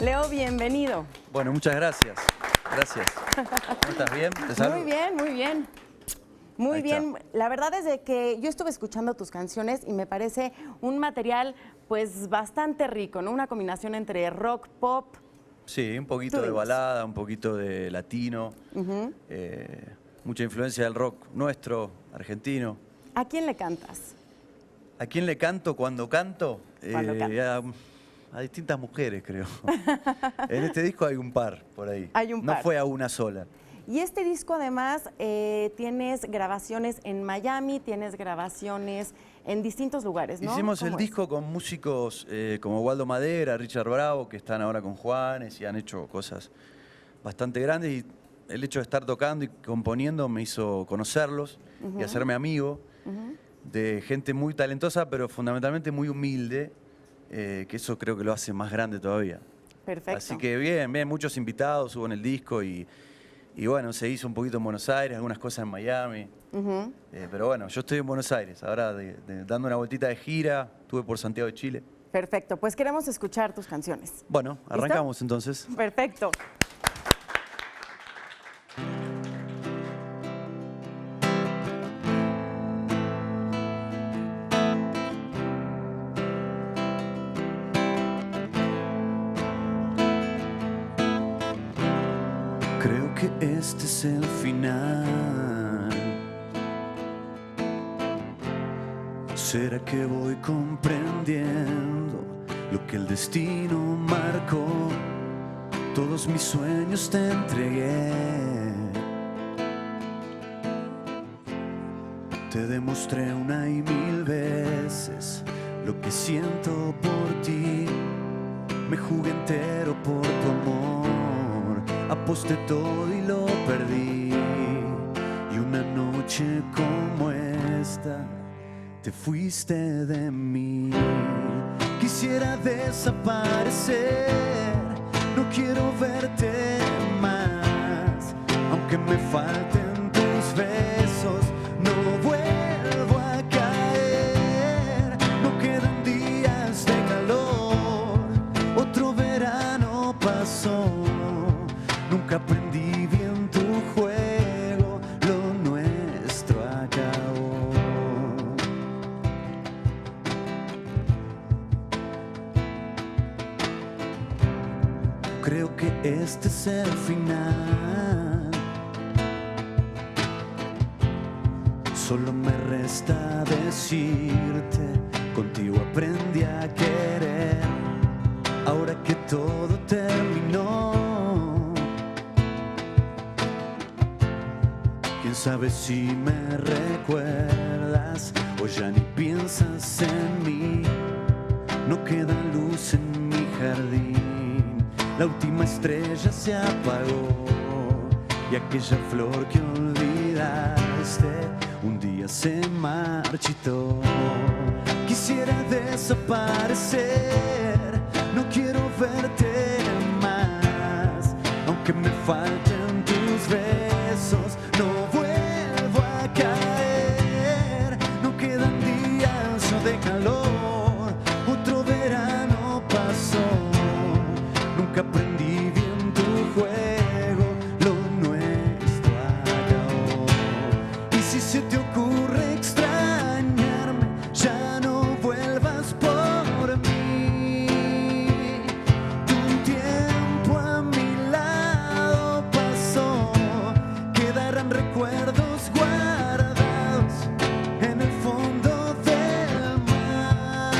Leo, bienvenido. Bueno, muchas gracias. Gracias. ¿Cómo estás? ¿Bien? ¿Te saludo? Muy bien, muy bien. Muy Ahí bien. La verdad es de que yo estuve escuchando tus canciones y me parece un material pues bastante rico, ¿no? Una combinación entre rock, pop. Sí, un poquito Tú de dinos. balada, un poquito de latino, mucha influencia del rock nuestro, argentino. ¿A quién le cantas? ¿A quién le canto cuando canto? Cuando cantas. A distintas mujeres, creo. En este disco hay un par por ahí. Hay un No par. fue a una sola. Y este disco además tienes grabaciones en Miami, tienes grabaciones en distintos lugares, ¿no? Hicimos el ¿Cómo es? disco con músicos como Waldo Madera, Richard Bravo, que están ahora con Juanes y han hecho cosas bastante grandes. Y el hecho de estar tocando y componiendo me hizo conocerlos y hacerme amigo de gente muy talentosa, pero fundamentalmente muy humilde, que eso creo que lo hace más grande todavía. Perfecto. Así que bien, muchos invitados hubo en el disco y bueno, se hizo un poquito en Buenos Aires, algunas cosas en Miami. Pero bueno, yo estoy en Buenos Aires, ahora dando una vueltita de gira, estuve por Santiago de Chile. Perfecto, pues queremos escuchar tus canciones. Bueno, arrancamos entonces. Perfecto. Creo que este es el final. ¿Será que voy comprendiendo lo que el destino marcó? Todos mis sueños te entregué. Te demostré una y mil veces lo que siento por ti. Me jugué entero por tu amor, aposté todo y lo perdí. Y una noche como esta, te fuiste de mí. Quisiera desaparecer, no quiero verte más. Aunque me falten tus besos, no vuelvo a caer. No quedan días de calor, otro verano pasó. Nunca aprendí bien tu juego, lo nuestro acabó. Creo que este es el final. Solo me resta decirte, contigo aprendí a querer. Ahora que todo terminó, quién sabe si me recuerdas o ya ni piensas en mí. No queda luz en mi jardín, la última estrella se apagó y aquella flor que olvidaste un día se marchitó. Quisiera desaparecer, no quiero verte más. Aunque me falten tus besos, no vuelvo a caer. No quedan días de calor, otro verano pasó. Nunca aprendí bien tu juego, lo nuestro acabó. Y si se te ocurre extrañarme, ya no vuelvas por mí. Un tiempo a mi lado pasó, quedarán recuerdos guardados en el fondo del mar.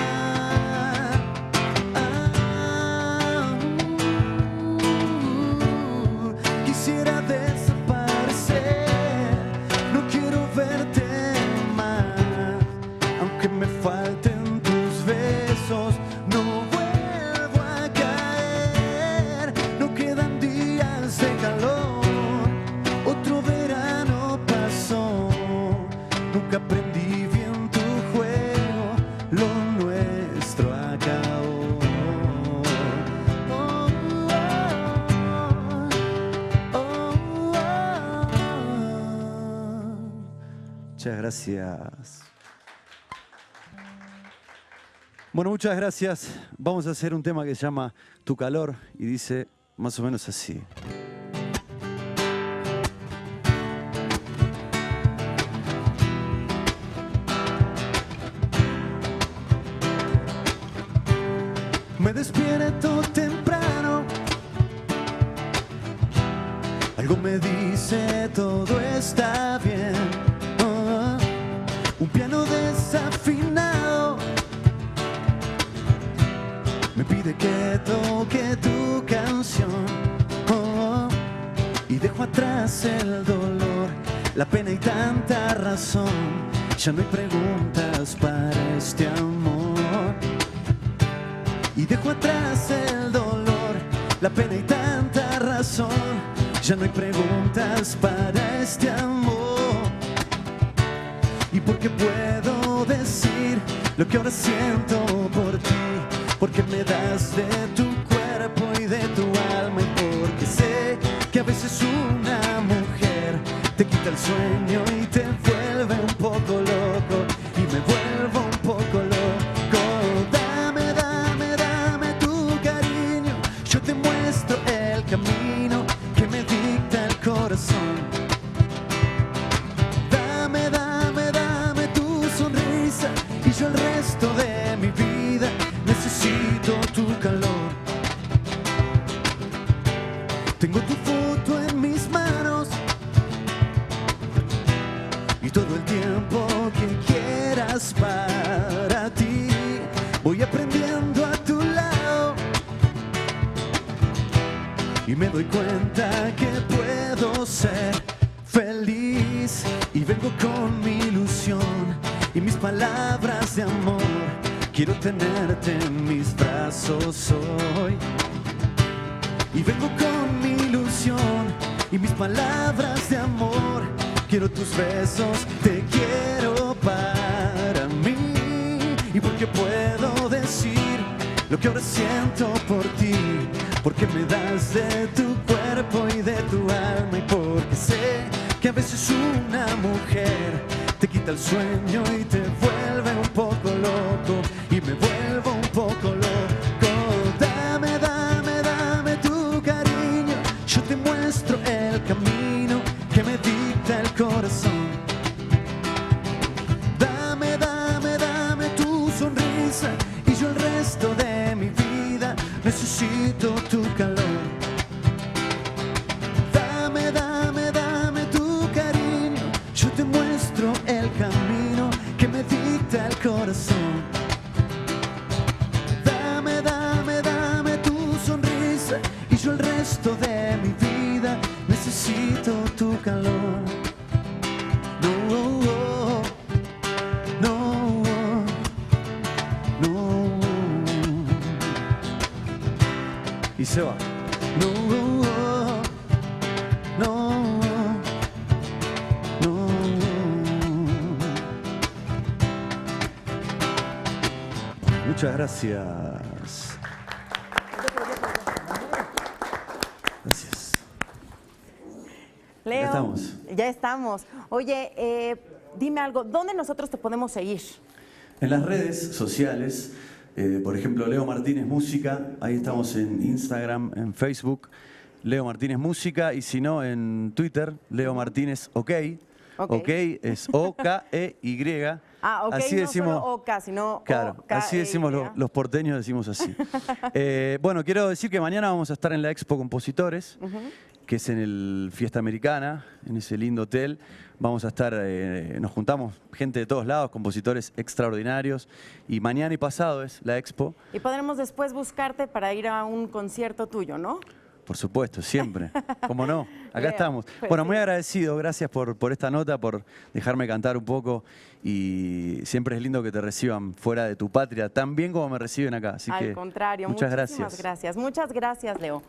Quisiera desaparecer, no quiero verte más. Aunque me falten tus besos, no vuelvo a caer. No quedan días de calor, otro verano pasó. Nunca aprendí bien tu juego, lo nuestro acabó. Muchas gracias. Bueno, muchas gracias. Vamos a hacer un tema que se llama Tu calor y dice más o menos así. Me despierto temprano, algo me dice todo está bien. Un piano desafinado me pide que toque tu canción. Y dejo atrás el dolor, la pena y tanta razón. Ya no hay preguntas para este amor. Y dejo atrás el dolor, la pena y tanta razón. Ya no hay preguntas para este amor. Y porque puedo decir lo que ahora siento por ti, porque me das de tu cuerpo y de tu alma, y porque sé que a veces una mujer te quita el sueño y te vuelve un poco loco, y me vuelvo un poco loco. Yo te muestro el camino que me dicta el corazón. Dame tu sonrisa y yo el resto de mi vida necesito tu calor. Tengo tu foto en mis manos y todo el tiempo que quieras para ti. Voy aprendiendo a tu lado y me doy cuenta que puedo ser feliz. Y vengo con mi ilusión y mis palabras de amor. Quiero tenerte en mis brazos hoy. Y vengo con mi ilusión y mis palabras de amor. Quiero tus besos, te quiero para mí. Y porque puedo decir lo que ahora siento por ti, porque me das de tu cuerpo y de tu alma, y porque sé que a veces una mujer te quita el sueño y te vuelve un poco loco, y me vuelvo un poco loco. Dame tu cariño, yo te muestro el camino que me dicta el corazón. Dame tu sonrisa y yo el resto de mi vida necesito tu calor. Dame tu cariño, yo te muestro el camino que me dicta el corazón. Dame tu sonrisa y yo el resto de mi vida necesito tu calor. Y se va. Muchas gracias. Gracias. Leo, Ya estamos. Ya estamos. Oye, dime algo, ¿dónde nosotros te podemos seguir? En las redes sociales, por ejemplo, Leo Martínez Música, ahí estamos en Instagram, en Facebook, Leo Martínez Música, y si no, en Twitter, Leo Martínez OK. OK es O-K-E-Y. Ah, OK, así no decimos, solo OK, sino claro, O-K-E-Y. así decimos los porteños, decimos así. Bueno, quiero decir que mañana vamos a estar en la Expo Compositores, que es en el Fiesta Americana, en ese lindo hotel. Vamos a estar, nos juntamos gente de todos lados, compositores extraordinarios, y mañana y pasado es la Expo. Y podremos después buscarte para ir a un concierto tuyo, ¿no? Por supuesto, siempre. ¿Cómo no? Acá Leo, estamos. pues Bueno, sí. muy agradecido. Gracias por esta nota, por dejarme cantar un poco. Y siempre es lindo que te reciban fuera de tu patria, tan bien como me reciben acá. Así Al que, contrario, muchas muchísimas gracias. gracias. Muchas gracias, Leo.